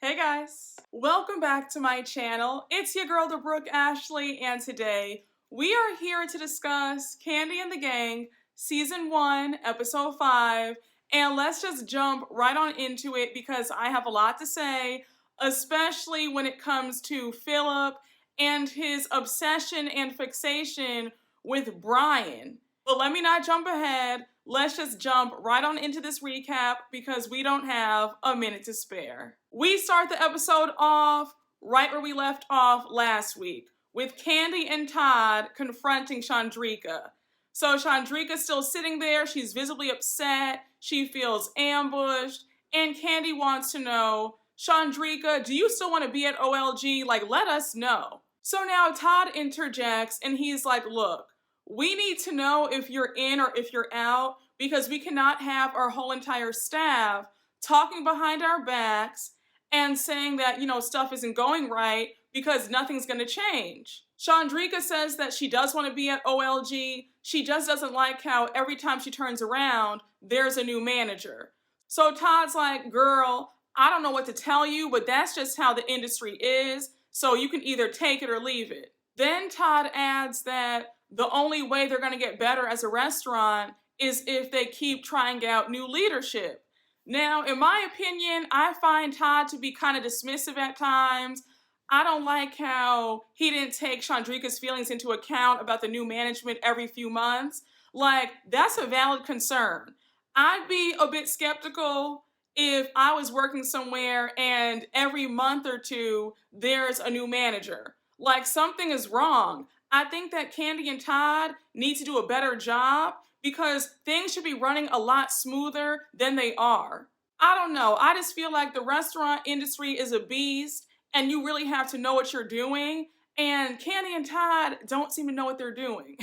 Hey guys, welcome back to my channel. It's your girl, the Brooke Ashley, and today we are here to discuss Kandi and the Gang, Season 1, Episode 5, and let's just jump right on into it because I have a lot to say, especially when it comes to Philip and his obsession and fixation with Brian. But let me not jump ahead. Let's just jump right on into this recap because we don't have a minute to spare. We start the episode off right where we left off last week with Kandi and Todd confronting Shandricka. So Shandricka's still sitting there. She's visibly upset. She feels ambushed. And Kandi wants to know, Shandricka, do you still want to be at OLG? Like, let us know. So now Todd interjects and he's like, look, we need to know if you're in or if you're out because we cannot have our whole entire staff talking behind our backs and saying that, stuff isn't going right because nothing's going to change. Shawndreca says that she does want to be at OLG. She just doesn't like how every time she turns around, there's a new manager. So Todd's like, girl, I don't know what to tell you, but that's just how the industry is. So you can either take it or leave it. Then Todd adds that the only way they're going to get better as a restaurant is if they keep trying out new leadership. Now, in my opinion, I find Todd to be kind of dismissive at times. I don't like how he didn't take Shawndreca's feelings into account about the new management every few months. Like, that's a valid concern. I'd be a bit skeptical if I was working somewhere and every month or two, there's a new manager. Like, something is wrong. I think that Kandi and Todd need to do a better job because things should be running a lot smoother than they are. I don't know. I just feel like the restaurant industry is a beast and you really have to know what you're doing. And Kandi and Todd don't seem to know what they're doing.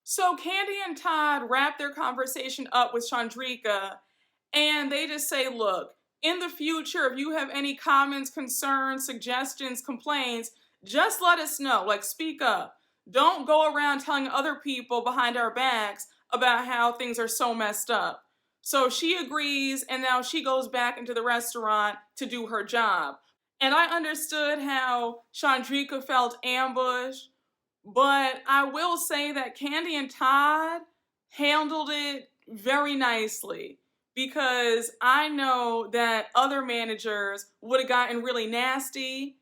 So Kandi and Todd wrap their conversation up with Shawndreca and they just say, look, in the future, if you have any comments, concerns, suggestions, complaints, just let us know, like speak up. Don't go around telling other people behind our backs about how things are so messed up. So she agrees and now she goes back into the restaurant to do her job. And I understood how Shawndreca felt ambushed, but I will say that Kandi and Todd handled it very nicely because I know that other managers would have gotten really nasty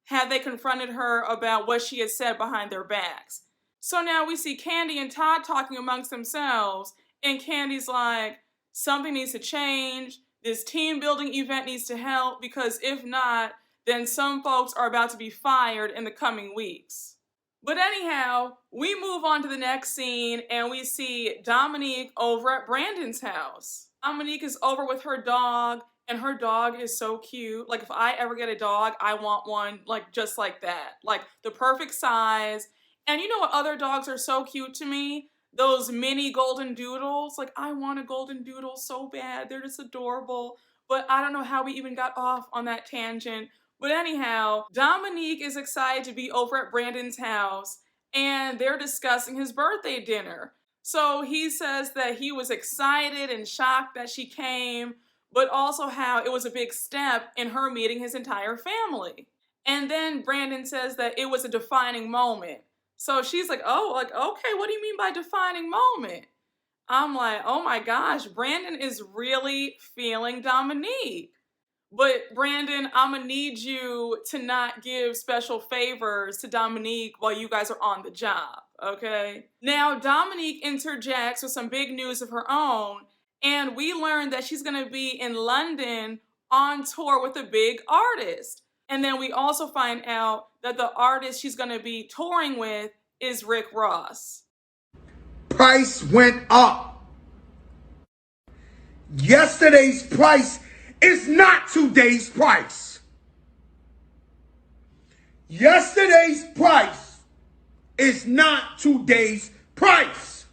had they confronted her about what she had said behind their backs. So now we see Kandi and Todd talking amongst themselves, and Kandi's like, something needs to change, this team building event needs to help, because if not, then some folks are about to be fired in the coming weeks. But anyhow, we move on to the next scene, and we see Dominique over at Brandon's house. Dominique is over with her dog, and her dog is so cute. Like, if I ever get a dog, I want one, like, just like that. Like, the perfect size. And you know what other dogs are so cute to me? Those mini golden doodles. Like, I want a golden doodle so bad. They're just adorable. But I don't know how we even got off on that tangent. But anyhow, Dominique is excited to be over at Brandon's house, and they're discussing his birthday dinner. So he says that he was excited and shocked that she came, but also how it was a big step in her meeting his entire family. And then Brandon says that it was a defining moment. So she's like, oh, like, okay, what do you mean by defining moment? I'm like, oh my gosh, Brandon is really feeling Dominique. But Brandon, I'm gonna need you to not give special favors to Dominique while you guys are on the job, okay? Now, Dominique interjects with some big news of her own, and we learned that she's gonna be in London on tour with a big artist. And then we also find out that the artist she's gonna be touring with is Rick Ross. Price went up. Yesterday's price is not today's price. Yesterday's price is not today's price.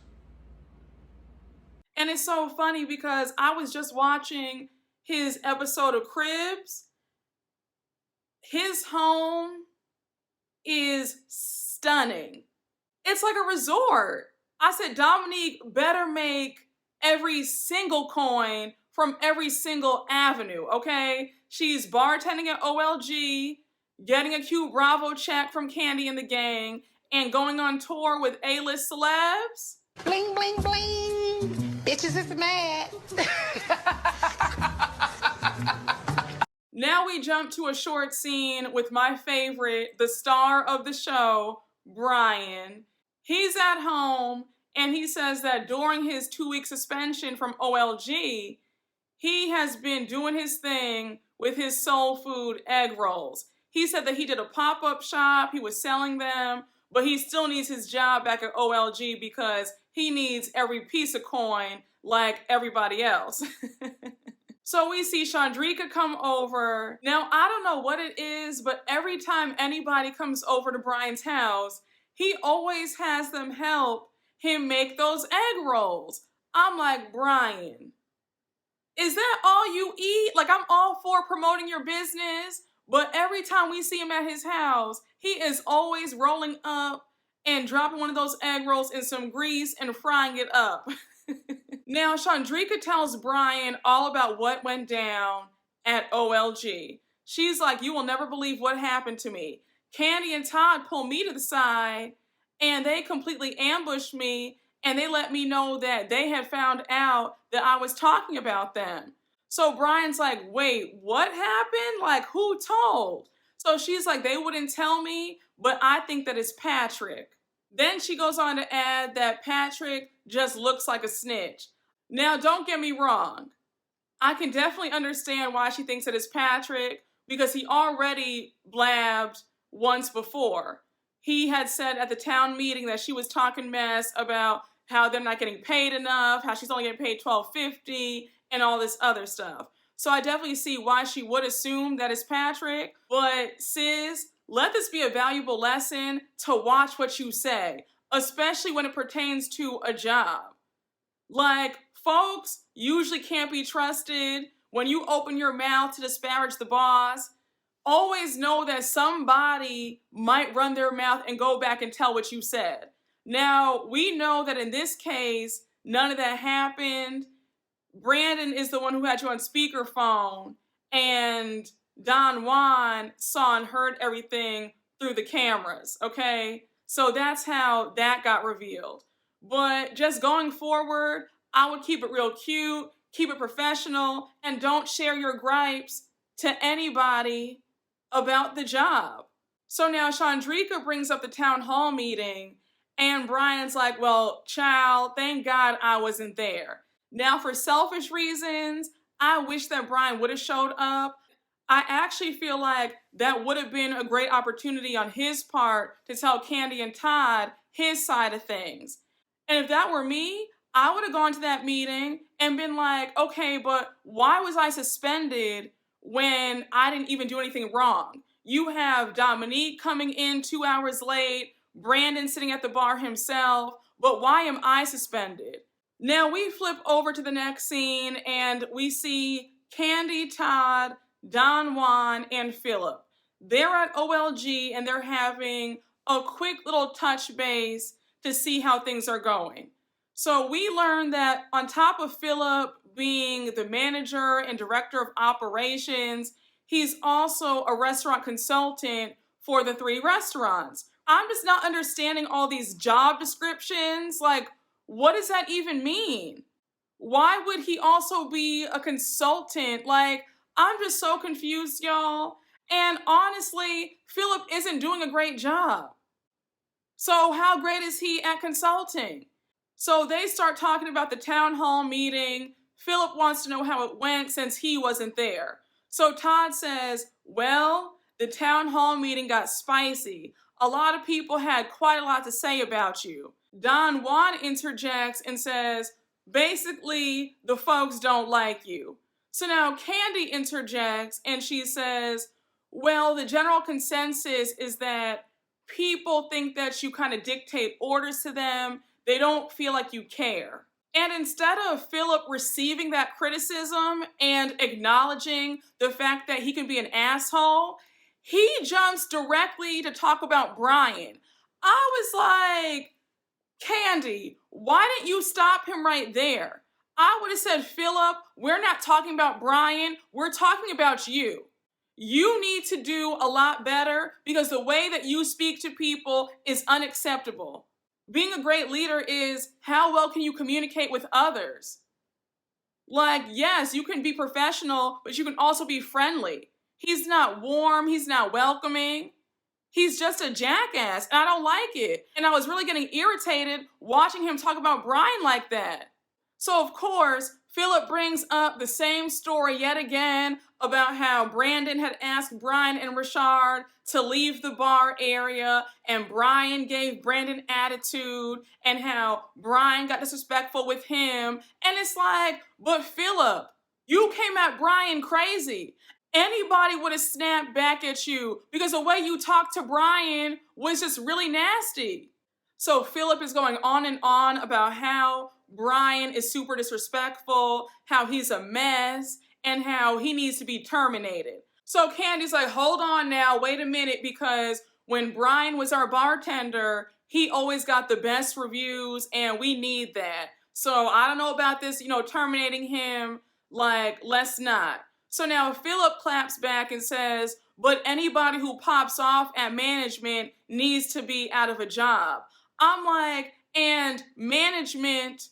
And it's so funny because I was just watching his episode of Cribs. His home is stunning. It's like a resort. I said, Dominique better make every single coin from every single avenue, okay? She's bartending at OLG, getting a cute Bravo check from Kandi and the gang, and going on tour with A-list celebs. Bling, bling, bling. Bitches is mad. Now we jump to a short scene with my favorite, the star of the show, Brian. He's at home, and he says that during his 2-week suspension from OLG, he has been doing his thing with his soul food egg rolls. He said that he did a pop-up shop, he was selling them, but he still needs his job back at OLG because he needs every piece of coin like everybody else. So we see Shandricka come over. Now, I don't know what it is, but every time anybody comes over to Brian's house, he always has them help him make those egg rolls. I'm like, Brian, is that all you eat? Like, I'm all for promoting your business, but every time we see him at his house, he is always rolling up and dropping one of those egg rolls in some grease and frying it up. Now, Shawndreca tells Brian all about what went down at OLG. She's like, you will never believe what happened to me. Kandi and Todd pulled me to the side, and they completely ambushed me, and they let me know that they had found out that I was talking about them. So Brian's like, wait, what happened? Like, who told? So she's like, they wouldn't tell me, but I think that it's Patrick. Then she goes on to add that Patrick just looks like a snitch. Now, don't get me wrong. I can definitely understand why she thinks that it's Patrick, because he already blabbed once before. He had said at the town meeting that she was talking mess about how they're not getting paid enough, how she's only getting paid $12.50, and all this other stuff. So I definitely see why she would assume that it's Patrick. But sis, let this be a valuable lesson to watch what you say, especially when it pertains to a job. Like, folks usually can't be trusted. When you open your mouth to disparage the boss, always know that somebody might run their mouth and go back and tell what you said. Now, we know that in this case, none of that happened. Brandon is the one who had you on speakerphone, and Don Juan saw and heard everything through the cameras, okay? So that's how that got revealed. But just going forward, I would keep it real cute, keep it professional, and don't share your gripes to anybody about the job. So now Shawndreca brings up the town hall meeting, and Brian's like, well, child, thank God I wasn't there. Now, for selfish reasons, I wish that Brian would have showed up. I actually feel like that would have been a great opportunity on his part to tell Kandi and Todd his side of things. And if that were me, I would have gone to that meeting and been like, okay, but why was I suspended when I didn't even do anything wrong? You have Dominique coming in 2 hours late, Brandon sitting at the bar himself, but why am I suspended? Now we flip over to the next scene and we see Kandi, Todd, Don Juan, and Philip. They're at OLG and they're having a quick little touch base to see how things are going. So we learned that on top of Philip being the manager and director of operations, he's also a restaurant consultant for the 3 restaurants. I'm just not understanding all these job descriptions. Like, what does that even mean? Why would he also be a consultant? Like, I'm just so confused, y'all. And honestly, Philip isn't doing a great job. So how great is he at consulting? So they start talking about the town hall meeting. Philip wants to know how it went since he wasn't there. So Todd says, well, the town hall meeting got spicy. A lot of people had quite a lot to say about you. Don Juan interjects and says, basically, the folks don't like you. So now Kandi interjects and she says, well, the general consensus is that people think that you kind of dictate orders to them. They don't feel like you care. And instead of Philip receiving that criticism and acknowledging the fact that he can be an asshole, he jumps directly to talk about Brian. I was like, Kandi, why didn't you stop him right there? I would have said, Philip, we're not talking about Brian. We're talking about you. You need to do a lot better because the way that you speak to people is unacceptable. Being a great leader is how well can you communicate with others? Like, yes, you can be professional, but you can also be friendly. He's not warm. He's not welcoming. He's just a jackass, and I don't like it. And I was really getting irritated watching him talk about Brian like that. So, of course, Philip brings up the same story yet again about how Brandon had asked Brian and Rashard to leave the bar area, and Brian gave Brandon attitude, and how Brian got disrespectful with him. And it's like, but Philip, you came at Brian crazy. Anybody would have snapped back at you because the way you talked to Brian was just really nasty. So Philip is going on and on about how Brian is super disrespectful, how he's a mess, and how he needs to be terminated. So Kandi's like, hold on now, wait a minute, because when Brian was our bartender, he always got the best reviews, and we need that. So I don't know about this, terminating him, like, let's not. So now Philip claps back and says, but anybody who pops off at management needs to be out of a job. I'm like, and management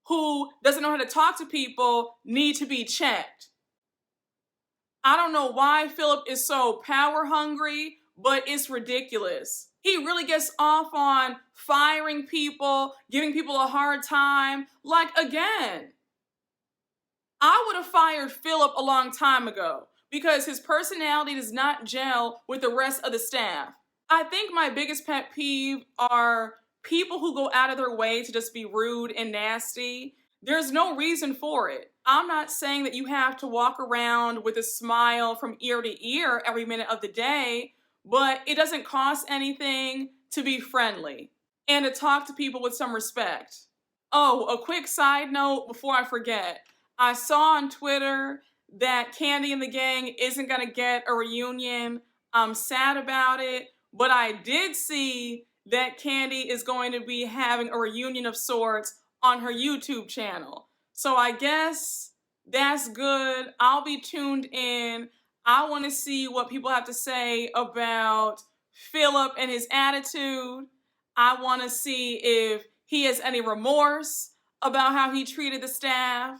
who doesn't know how to talk to people need to be checked. I don't know why Philip is so power hungry, but it's ridiculous. He really gets off on firing people, giving people a hard time. Like, again, I would have fired Philip a long time ago because his personality does not gel with the rest of the staff. I think my biggest pet peeve are people who go out of their way to just be rude and nasty. There's no reason for it. I'm not saying that you have to walk around with a smile from ear to ear every minute of the day, but it doesn't cost anything to be friendly and to talk to people with some respect. Oh, a quick side note before I forget. I saw on Twitter that Kandi and the gang isn't going to get a reunion. I'm sad about it, but I did see that Kandi is going to be having a reunion of sorts on her YouTube channel. So I guess that's good. I'll be tuned in. I want to see what people have to say about Philip and his attitude. I want to see if he has any remorse about how he treated the staff.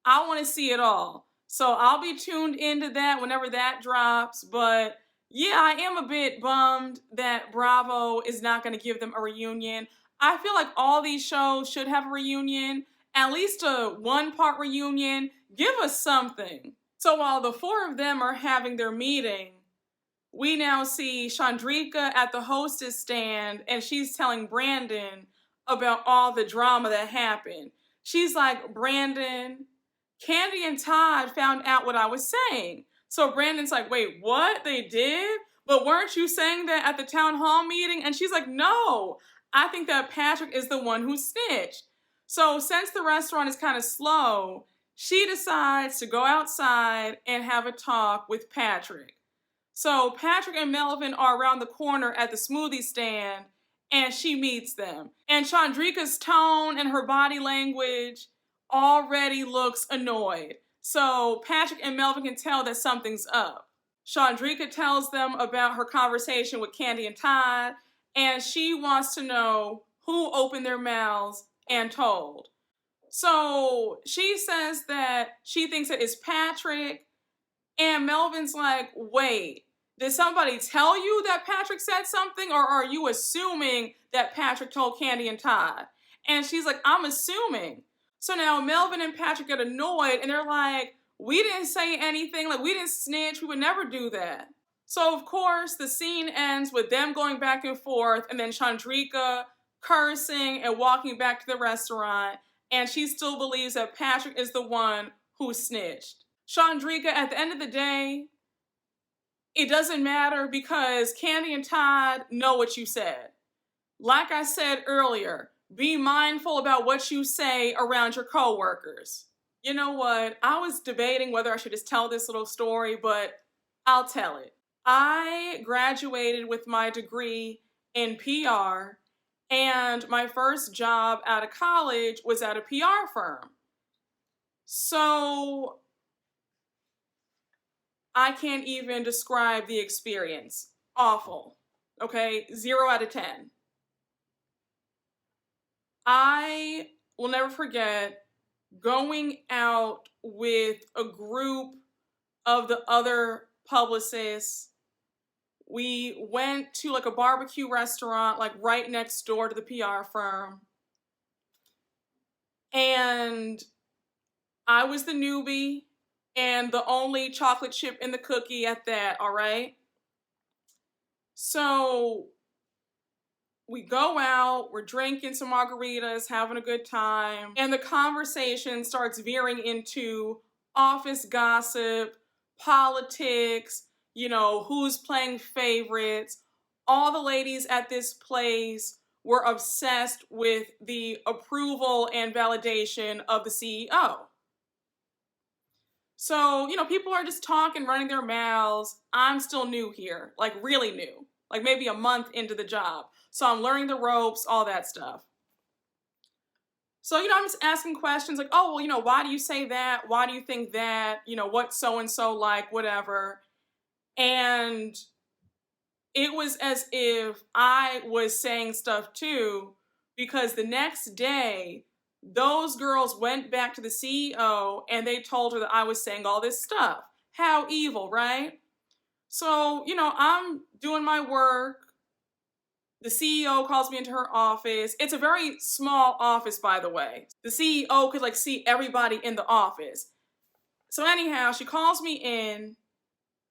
I want to see it all. So I'll be tuned into that whenever that drops. But yeah, I am a bit bummed that Bravo is not going to give them a reunion. I feel like all these shows should have a reunion, at least a one-part reunion. Give us something. So while the four of them are having their meeting, we now see Shandricka at the hostess stand, and she's telling Brandon about all the drama that happened. She's like, Brandon, Kandi and Todd found out what I was saying. So Brandon's like, wait, what? They did? But weren't you saying that at the town hall meeting? And she's like, no, I think that Patrick is the one who snitched. So since the restaurant is kind of slow, she decides to go outside and have a talk with Patrick. So Patrick and Melvin are around the corner at the smoothie stand, and she meets them. And Shandricka's tone and her body language already looks annoyed. So Patrick and Melvin can tell that something's up. Shawndreca tells them about her conversation with Kandi and Todd, and she wants to know who opened their mouths and told. So she says that she thinks that it's Patrick, and Melvin's like, wait, did somebody tell you that Patrick said something, or are you assuming that Patrick told Kandi and Todd? And she's like, I'm assuming. So now Melvin and Patrick get annoyed, and they're like, we didn't say anything, like we didn't snitch, we would never do that. So of course, the scene ends with them going back and forth, and then Shandricka cursing and walking back to the restaurant, and she still believes that Patrick is the one who snitched. Shandricka, at the end of the day, it doesn't matter because Kandi and Todd know what you said. Like I said earlier, be mindful about what you say around your coworkers. You know what? I was debating whether I should just tell this little story, but I'll tell it. I graduated with my degree in PR, and my first job out of college was at a PR firm. So I can't even describe the experience. Awful. Okay, 0 out of 10. I will never forget going out with a group of the other publicists. We went to like a barbecue restaurant, like right next door to the PR firm. And I was the newbie and the only chocolate chip in the cookie at that, all right? So we go out, we're drinking some margaritas, having a good time, and the conversation starts veering into office gossip, politics, who's playing favorites. All the ladies at this place were obsessed with the approval and validation of the CEO. So, people are just talking, running their mouths. I'm still new here, like really new, like maybe a month into the job. So I'm learning the ropes, all that stuff. So, I'm just asking questions like, oh, well, why do you say that? Why do you think that? What's so-and-so like, whatever. And it was as if I was saying stuff too, because the next day, those girls went back to the CEO and they told her that I was saying all this stuff. How evil, right? So, I'm doing my work. The CEO calls me into her office. It's a very small office, by the way. The CEO could see everybody in the office. So anyhow, she calls me in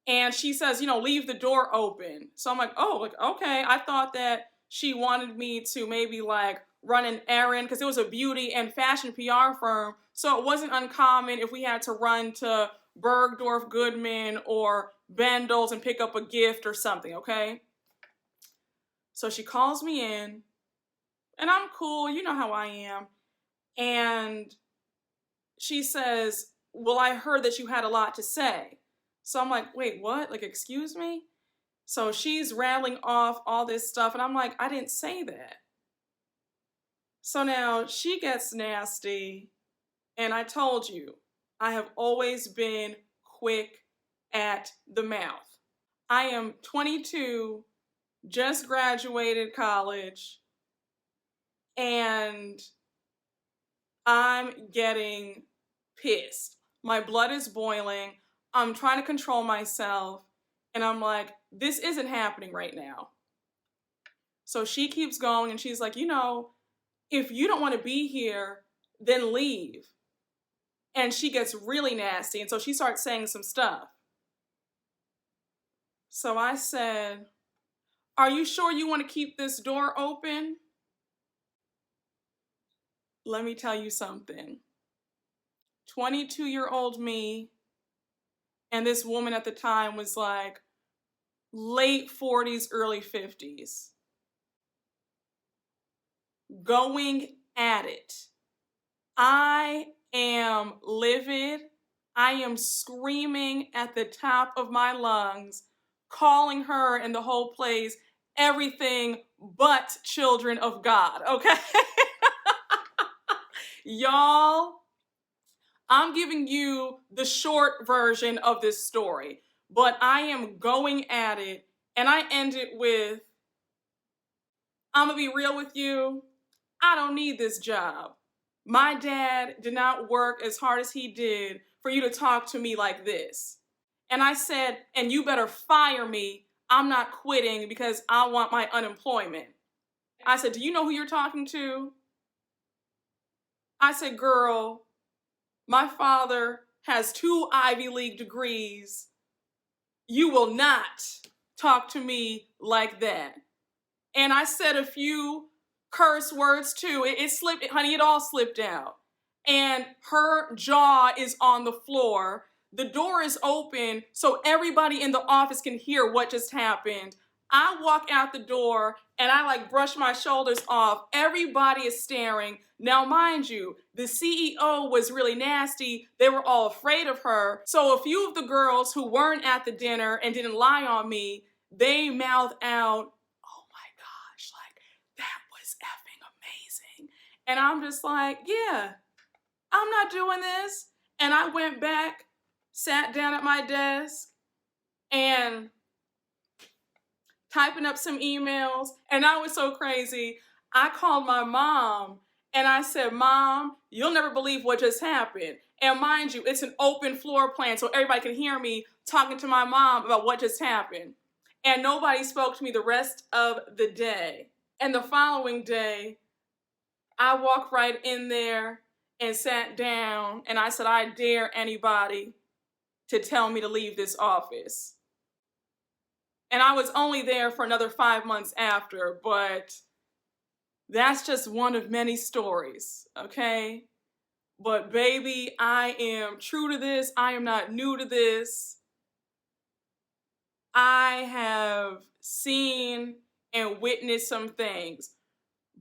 and she says, leave the door open. So I'm like, oh, okay. I thought that she wanted me to maybe run an errand because it was a beauty and fashion PR firm. So it wasn't uncommon if we had to run to Bergdorf Goodman or Bendel's and pick up a gift or something, okay? So she calls me in, and I'm cool, you know how I am. And she says, well, I heard that you had a lot to say. So I'm like, wait, what? Excuse me? So she's rattling off all this stuff, and I'm like, I didn't say that. So now she gets nasty, and I told you, I have always been quick at the mouth. I am 22, just graduated college, and I'm getting pissed. My blood is boiling. I'm trying to control myself, and I'm like, this isn't happening right now. So she keeps going, and she's like, if you don't want to be here, then leave. And she gets really nasty, and so she starts saying some stuff. So I said, are you sure you want to keep this door open? Let me tell you something. 22-year-old me, and this woman at the time was late 40s, early 50s. Going at it. I am livid. I am screaming at the top of my lungs, calling her and the whole place everything but children of God, okay? Y'all, I'm giving you the short version of this story, but I am going at it, and I end it with, I'm gonna be real with you, I don't need this job. My dad did not work as hard as he did for you to talk to me like this. And I said, and you better fire me. I'm not quitting because I want my unemployment. I said, do you know who you're talking to? I said, girl, my father has 2 Ivy League degrees. You will not talk to me like that. And I said a few curse words too. It slipped, honey, it all slipped out. And her jaw is on the floor. The door is open so everybody in the office can hear what just happened. I walk out the door and I brush my shoulders off. Everybody is staring. Now, mind you, the CEO was really nasty. They were all afraid of her. So a few of the girls who weren't at the dinner and didn't lie on me, they mouthed out, oh my gosh, that was effing amazing. And I'm just like, yeah, I'm not doing this. And I went back, sat down at my desk, and typing up some emails. And I was so crazy. I called my mom and I said, Mom, you'll never believe what just happened. And mind you, it's an open floor plan, so everybody can hear me talking to my mom about what just happened. And nobody spoke to me the rest of the day. And the following day, I walked right in there and sat down, and I said, I dare anybody to tell me to leave this office. And I was only there for another 5 months after, but that's just one of many stories, okay? But baby, I am true to this. I am not new to this. I have seen and witnessed some things.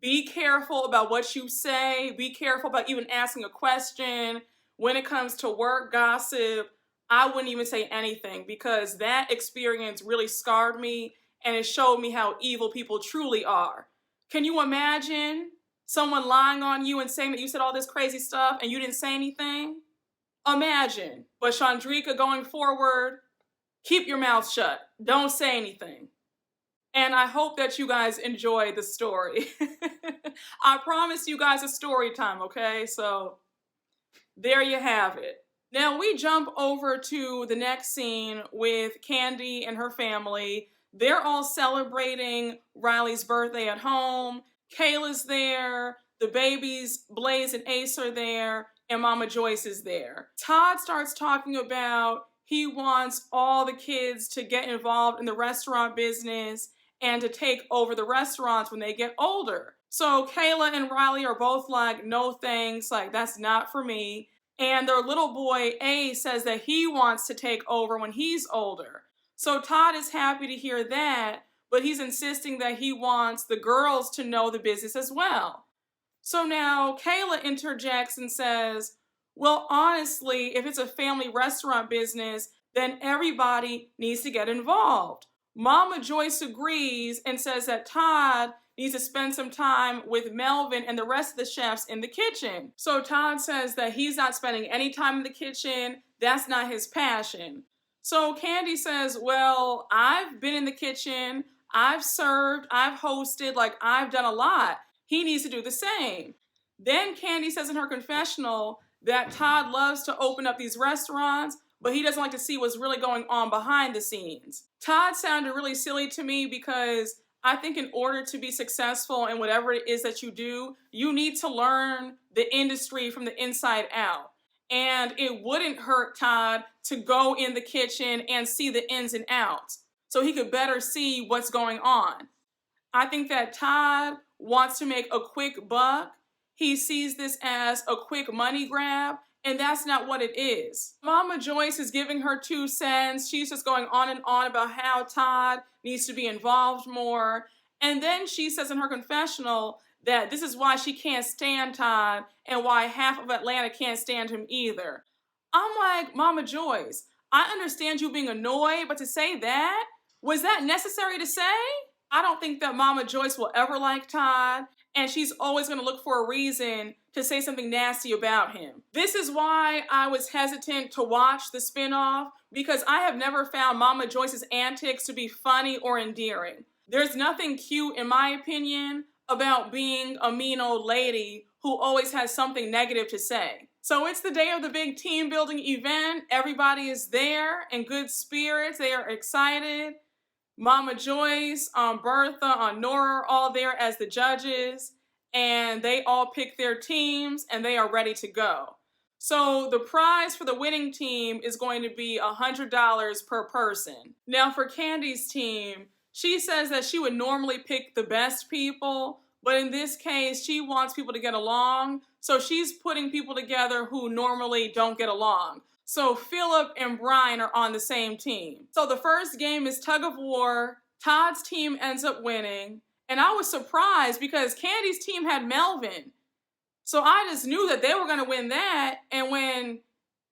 Be careful about what you say. Be careful about even asking a question. When it comes to work gossip, I wouldn't even say anything because that experience really scarred me and it showed me how evil people truly are. Can you imagine someone lying on you and saying that you said all this crazy stuff and you didn't say anything? Imagine. But Shandricka, going forward, keep your mouth shut. Don't say anything. And I hope that you guys enjoy the story. I promised you guys a story time, okay? So there you have it. Now we jump over to the next scene with Kandi and her family. They're all celebrating Riley's birthday at home. Kayla's there. The babies, Blaze and Ace, are there. And Mama Joyce is there. Todd starts talking about he wants all the kids to get involved in the restaurant business and to take over the restaurants when they get older. So Kayla and Riley are both like, no thanks, like that's not for me. And their little boy, A, says that he wants to take over when he's older. So Todd is happy to hear that, but he's insisting that he wants the girls to know the business as well. So now Kayla interjects and says, well, honestly, if it's a family restaurant business, then everybody needs to get involved. Mama Joyce agrees and says that Todd needs to spend some time with Melvin and the rest of the chefs in the kitchen. So Todd says that he's not spending any time in the kitchen. That's not his passion. So Kandi says, well, I've been in the kitchen. I've served. I've hosted. Like, I've done a lot. He needs to do the same. Then Kandi says in her confessional that Todd loves to open up these restaurants, but he doesn't like to see what's really going on behind the scenes. Todd sounded really silly to me because I think in order to be successful in whatever it is that you do, you need to learn the industry from the inside out. And it wouldn't hurt Todd to go in the kitchen and see the ins and outs so he could better see what's going on. I think that Todd wants to make a quick buck. He sees this as a quick money grab, and that's not what it is. Mama Joyce is giving her 2 cents. She's just going on and on about how Todd needs to be involved more. And then she says in her confessional that this is why she can't stand Todd and why half of Atlanta can't stand him either. I'm like, Mama Joyce, I understand you being annoyed, but to say that, was that necessary to say? I don't think that Mama Joyce will ever like Todd, and she's always going to look for a reason to say something nasty about him. This is why I was hesitant to watch the spinoff, because I have never found Mama Joyce's antics to be funny or endearing. There's nothing cute, in my opinion, about being a mean old lady who always has something negative to say. So it's the day of the big team building event. Everybody is there in good spirits. They are excited. Mama Joyce, Bertha, Nora are all there as the judges, and they all pick their teams and they are ready to go. So the prize for the winning team is going to be $100 per person. Now for Kandi's team, she says that she would normally pick the best people, but in this case, she wants people to get along, so she's putting people together who normally don't get along. So Philip and Brian are on the same team. So the first game is tug of war. Todd's team ends up winning. And I was surprised because Kandi's team had Melvin. So I just knew that they were going to win that. And when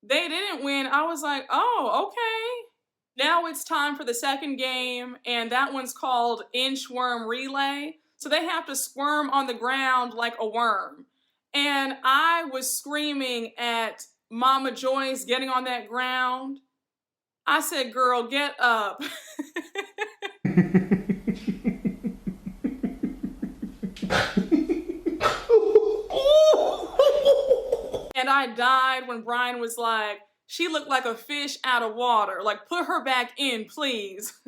they didn't win, I was like, oh, okay. Now it's time for the second game. And that one's called Inchworm Relay. So they have to squirm on the ground like a worm. And I was screaming at Mama Joyce getting on that ground. I said, girl, get up. And I died when Brian was like, she looked like a fish out of water. Like, put her back in, please.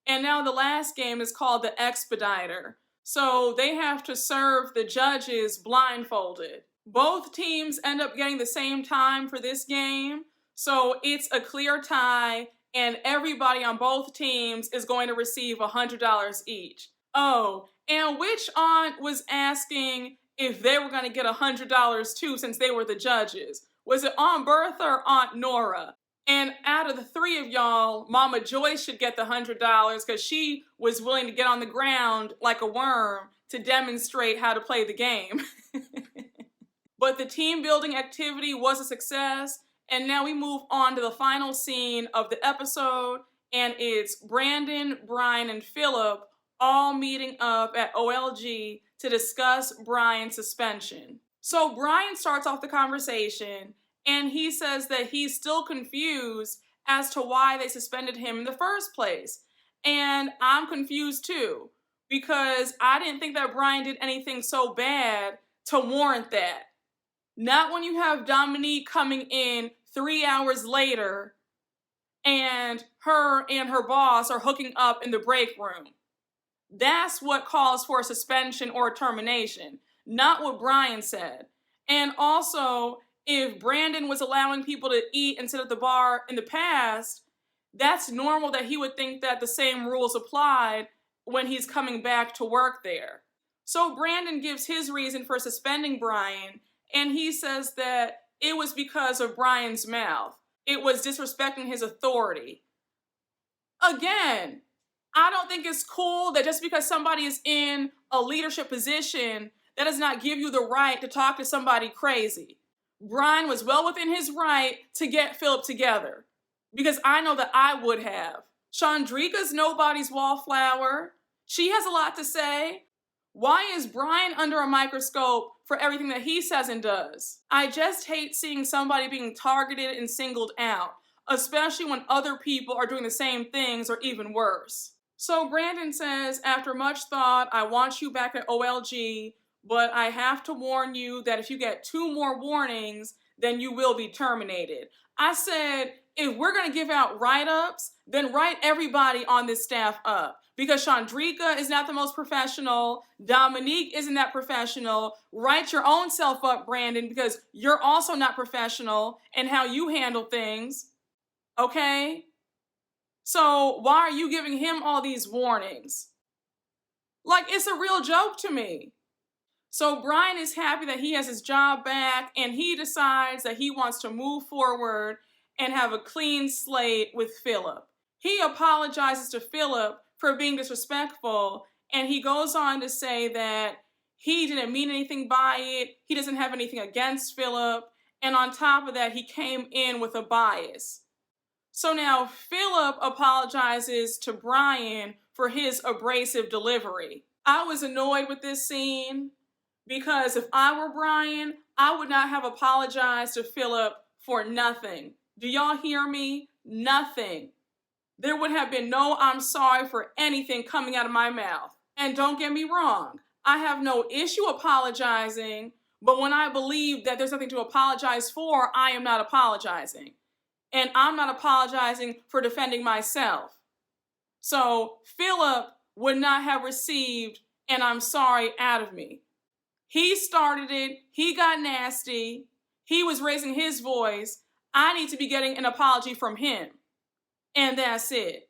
And now the last game is called the Expediter. So they have to serve the judges blindfolded. Both teams end up getting the same time for this game. So it's a clear tie, and everybody on both teams is going to receive $100 each. Oh, and which aunt was asking if they were going to get $100 too, since they were the judges? Was it Aunt Bertha or Aunt Nora? And out of the three of y'all, Mama Joyce should get the $100 because she was willing to get on the ground like a worm to demonstrate how to play the game. But the team building activity was a success. And now we move on to the final scene of the episode. And it's Brandon, Brian, and Philip all meeting up at OLG to discuss Brian's suspension. So Brian starts off the conversation and he says that he's still confused as to why they suspended him in the first place. And I'm confused too, because I didn't think that Brian did anything so bad to warrant that. Not when you have Dominique coming in 3 hours later and her boss are hooking up in the break room. That's what calls for a suspension or a termination, not what Brian said. And also, if Brandon was allowing people to eat and sit at the bar in the past, that's normal that he would think that the same rules applied when he's coming back to work there. So Brandon gives his reason for suspending Brian, and he says that it was because of Brian's mouth. It was disrespecting his authority. Again, I don't think it's cool that just because somebody is in a leadership position, that does not give you the right to talk to somebody crazy. Brian was well within his right to get Philip together, because I know that I would have. Shandricka's nobody's wallflower. She has a lot to say. Why is Brian under a microscope for everything that he says and does? I just hate seeing somebody being targeted and singled out, especially when other people are doing the same things or even worse. So Brandon says, after much thought, I want you back at OLG, but I have to warn you that if you get 2 more warnings, then you will be terminated. I said, if we're going to give out write-ups, then write everybody on this staff up. Because Shandricka is not the most professional. Dominique isn't that professional. Write your own self up, Brandon, because you're also not professional in how you handle things. Okay? So why are you giving him all these warnings? Like, it's a real joke to me. So Brian is happy that he has his job back, and he decides that he wants to move forward and have a clean slate with Philip. He apologizes to Philip for being disrespectful, and he goes on to say that he didn't mean anything by it, he doesn't have anything against Philip, and on top of that, he came in with a bias. So now Philip apologizes to Brian for his abrasive delivery. I was annoyed with this scene, because if I were Brian, I would not have apologized to Philip for nothing. Do y'all hear me? Nothing. There would have been no I'm sorry for anything coming out of my mouth. And don't get me wrong, I have no issue apologizing, but when I believe that there's nothing to apologize for, I am not apologizing. And I'm not apologizing for defending myself. So Philip would not have received an I'm sorry out of me. He started it, he got nasty, he was raising his voice. I need to be getting an apology from him. And that's it.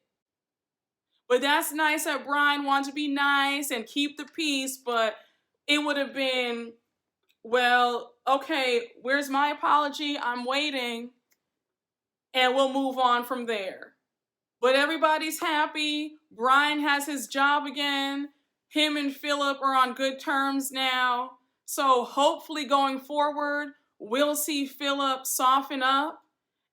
But that's nice that Brian wanted to be nice and keep the peace, but it would have been, well, okay, where's my apology? I'm waiting. And we'll move on from there. But everybody's happy. Brian has his job again. Him and Philip are on good terms now. So hopefully going forward, we'll see Philip soften up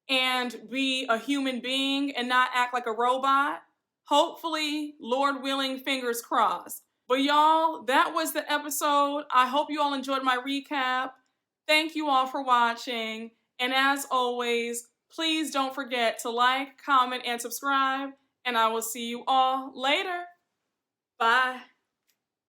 and be a human being and not act like a robot. Hopefully, Lord willing, fingers crossed. But y'all, that was the episode. I hope you all enjoyed my recap. Thank you all for watching. And as always, please don't forget to like, comment, and subscribe. And I will see you all later. Bye.